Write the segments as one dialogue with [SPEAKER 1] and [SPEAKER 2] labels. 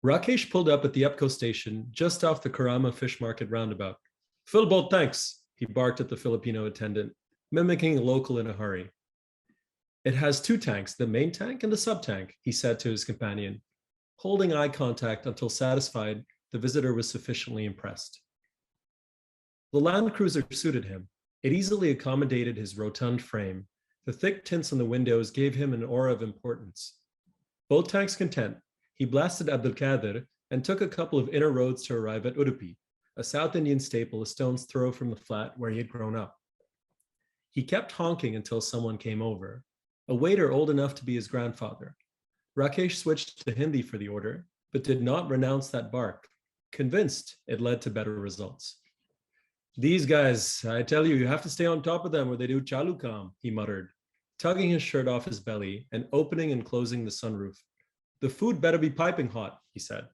[SPEAKER 1] Rakesh pulled up at the EPCO station just off the Karama Fish Market roundabout. Fill both tanks, he barked at the Filipino attendant, mimicking a local in a hurry. It has two tanks, the main tank and the sub-tank, he said to his companion, holding eye contact until satisfied the visitor was sufficiently impressed. The Land Cruiser suited him. It easily accommodated his rotund frame. The thick tints on the windows gave him an aura of importance. Both tanks content, he blasted Abdulkader and took a couple of inner roads to arrive at Udupi, a South Indian staple a stone's throw from the flat where he had grown up. He kept honking until someone came over, a waiter old enough to be his grandfather. Rakesh switched to Hindi for the order, but did not renounce that bark, convinced it led to better results. These guys, I tell you, you have to stay on top of them or they do chalu kam, he muttered, tugging his shirt off his belly and opening and closing the sunroof. The food better be piping hot, he said.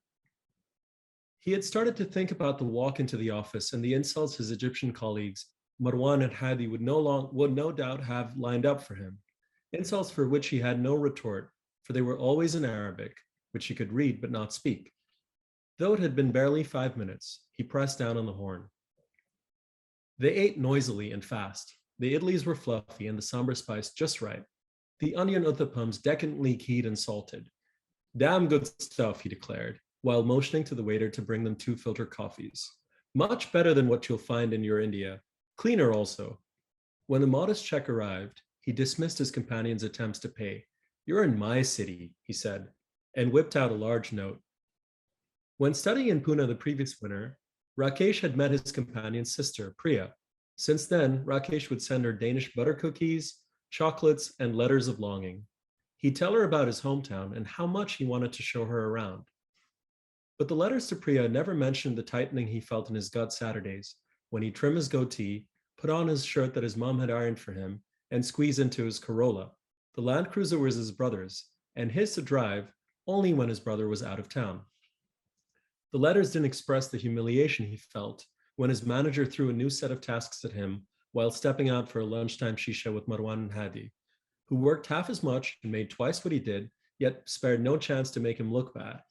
[SPEAKER 1] He had started to think about the walk into the office and the insults his Egyptian colleagues, Marwan and Hadi, would no doubt have lined up for him, insults for which he had no retort, for they were always in Arabic, which he could read but not speak. Though it had been barely 5 minutes, he pressed down on the horn. They ate noisily and fast. The idlis were fluffy and the sambar spice just right. The onion uthapams decadently keyed and salted. Damn good stuff, he declared, while motioning to the waiter to bring them 2 filter coffees. Much better than what you'll find in your India. Cleaner also. When the modest check arrived, he dismissed his companion's attempts to pay. You're in my city, he said, and whipped out a large note. When studying in Pune the previous winter, Rakesh had met his companion's sister, Priya. Since then, Rakesh would send her Danish butter cookies, chocolates, and letters of longing. He'd tell her about his hometown and how much he wanted to show her around. But the letters to Priya never mentioned the tightening he felt in his gut Saturdays when he'd trim his goatee, put on his shirt that his mom had ironed for him, and squeeze into his Corolla. The Land Cruiser was his brother's, and his to drive only when his brother was out of town. The letters didn't express the humiliation he felt when his manager threw a new set of tasks at him while stepping out for a lunchtime shisha with Marwan and Hadi, who worked half as much and made twice what he did, yet spared no chance to make him look bad.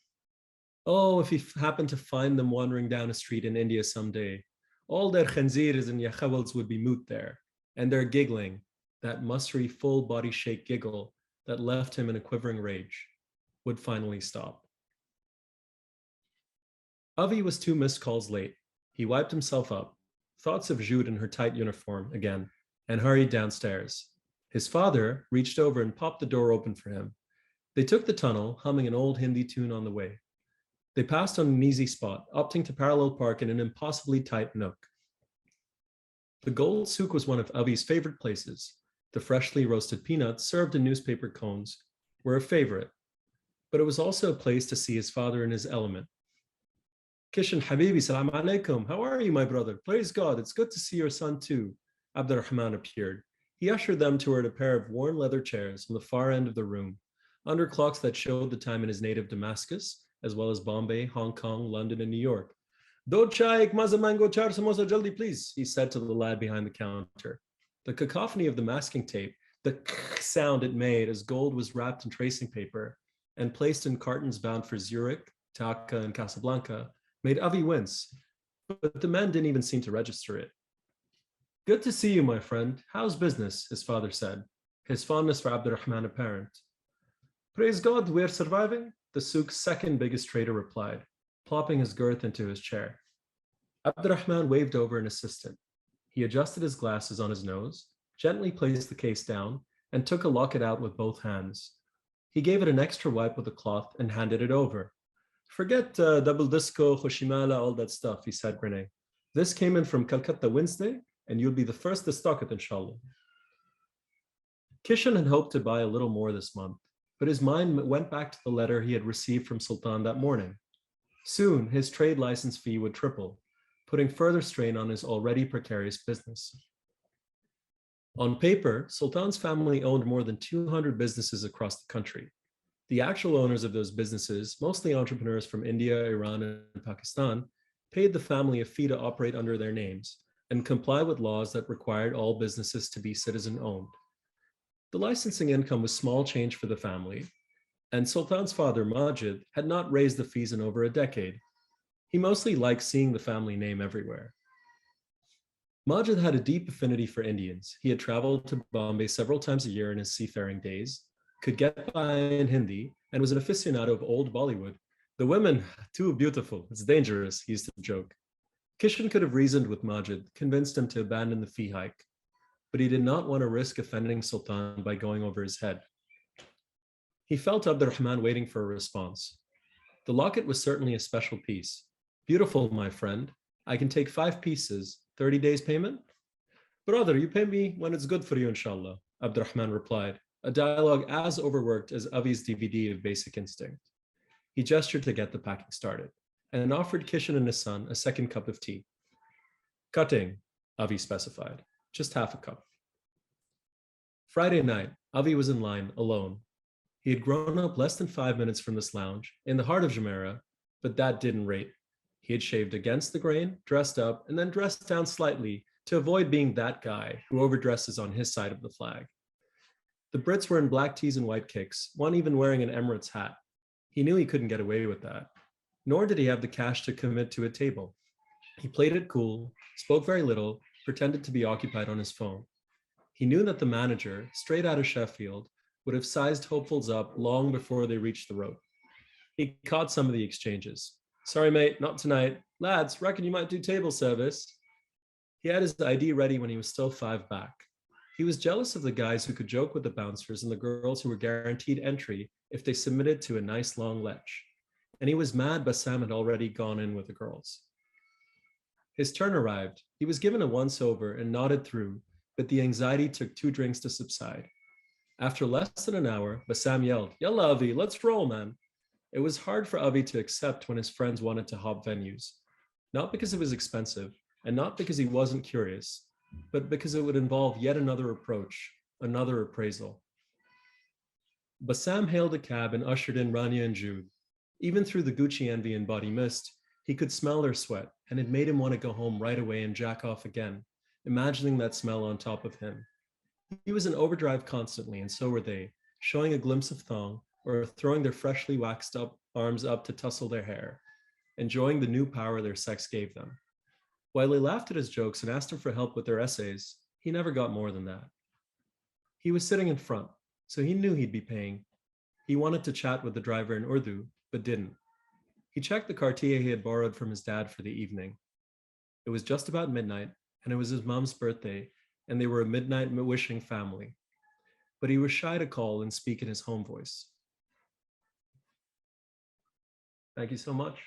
[SPEAKER 1] Oh, if he happened to find them wandering down a street in India someday, all their khanzirs and yakhawals would be moot there, and their giggling, that mustery full body shake giggle that left him in a quivering rage, would finally stop. Avi was 2 missed calls late. He wiped himself up, thoughts of Jude in her tight uniform again, and hurried downstairs. His father reached over and popped the door open for him. They took the tunnel, humming an old Hindi tune on the way. They passed on an easy spot, opting to parallel park in an impossibly tight nook. The Gold Souk was one of Avi's favorite places. The freshly roasted peanuts served in newspaper cones were a favorite, but it was also a place to see his father in his element. Kishan Habibi, salam alaikum. How are you, my brother? Praise God, it's good to see your son too. Abdurrahman appeared. He ushered them toward a pair of worn leather chairs on the far end of the room, under clocks that showed the time in his native Damascus, as well as Bombay, Hong Kong, London, and New York. Do chai, ek maza mango, char samosa jaldi, please, he said to the lad behind the counter. The cacophony of the masking tape, the sound it made as gold was wrapped in tracing paper and placed in cartons bound for Zurich, Dhaka, and Casablanca, made Avi wince, but the man didn't even seem to register it. Good to see you, my friend. How's business? His father said, his fondness for Abdurrahman apparent. Praise God, we're surviving, the souk's second biggest trader replied, plopping his girth into his chair. Abdurrahman waved over an assistant. He adjusted his glasses on his nose, gently placed the case down, and took a locket out with both hands. He gave it an extra wipe with a cloth and handed it over. Forget double disco, Hoshimala, all that stuff, he said, grinning. This came in from Calcutta Wednesday, and you'll be the first to stock it, inshallah. Kishan had hoped to buy a little more this month, but his mind went back to the letter he had received from Sultan that morning. Soon, his trade license fee would triple, putting further strain on his already precarious business. On paper, Sultan's family owned more than 200 businesses across the country. The actual owners of those businesses, mostly entrepreneurs from India, Iran, and Pakistan, paid the family a fee to operate under their names and comply with laws that required all businesses to be citizen-owned. The licensing income was small change for the family, and Sultan's father, Majid, had not raised the fees in over a decade. He mostly liked seeing the family name everywhere. Majid had a deep affinity for Indians. He had traveled to Bombay several times a year in his seafaring days, could get by in Hindi, and was an aficionado of old Bollywood. The women, too beautiful. It's dangerous, he used to joke. Kishan could have reasoned with Majid, convinced him to abandon the fee hike, but he did not want to risk offending Sultan by going over his head. He felt Abdurrahman waiting for a response. The locket was certainly a special piece. Beautiful, my friend. I can take 5 pieces, 30 days payment? Brother, you pay me when it's good for you, inshallah, Abdurrahman replied, a dialogue as overworked as Avi's DVD of Basic Instinct. He gestured to get the packing started and offered Kishan and his son a second cup of tea. Cutting, Avi specified, just half a cup. Friday night, Avi was in line, alone. He had grown up less than 5 minutes from this lounge, in the heart of Jumeirah, but that didn't rate. He had shaved against the grain, dressed up, and then dressed down slightly to avoid being that guy who overdresses on his side of the flag. The Brits were in black tees and white kicks, one even wearing an Emirates hat. He knew he couldn't get away with that, nor did he have the cash to commit to a table. He played it cool, spoke very little, pretended to be occupied on his phone. He knew that the manager, straight out of Sheffield, would have sized hopefuls up long before they reached the rope. He caught some of the exchanges. Sorry, mate, not tonight. Lads, reckon you might do table service. He had his ID ready when he was still 5 back. He was jealous of the guys who could joke with the bouncers and the girls who were guaranteed entry if they submitted to a nice long lech. And he was mad Bassam had already gone in with the girls. His turn arrived. He was given a once-over and nodded through, but the anxiety took 2 drinks to subside. After less than an hour, Bassam yelled, "Yalla, Avi, let's roll, man." It was hard for Avi to accept when his friends wanted to hop venues, not because it was expensive, and not because he wasn't curious, but because it would involve yet another approach, another appraisal. Bassam hailed a cab and ushered in Rania and Jude. Even through the Gucci envy and body mist, he could smell their sweat, and it made him want to go home right away and jack off again, imagining that smell on top of him. He was in overdrive constantly, and so were they, showing a glimpse of thong or throwing their freshly waxed up arms up to tussle their hair, enjoying the new power their sex gave them. While they laughed at his jokes and asked him for help with their essays, he never got more than that. He was sitting in front, so he knew he'd be paying. He wanted to chat with the driver in Urdu, but didn't. He checked the Cartier he had borrowed from his dad for the evening. It was just about midnight, and it was his mom's birthday, and they were a midnight wishing family. But he was shy to call and speak in his home voice. Thank you so much.